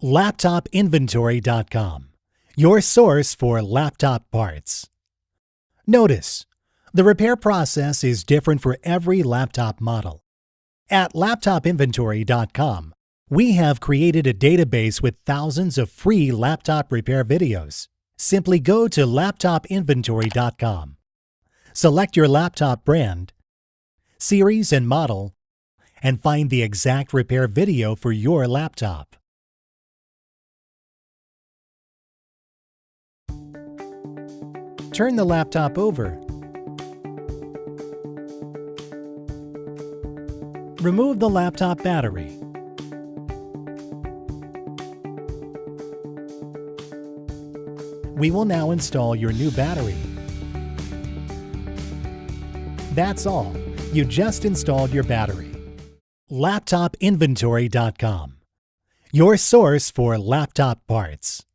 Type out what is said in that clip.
LaptopInventory.com, your source for laptop parts. Notice, the repair process is different for every laptop model. At LaptopInventory.com, we have created a database with thousands of free laptop repair videos. Simply go to LaptopInventory.com, select your laptop brand, series and model, and find the exact repair video for your laptop. Turn the laptop over. Remove the laptop battery. We will now install your new battery. That's all. You just installed your battery. LaptopInventory.com, your source for laptop parts.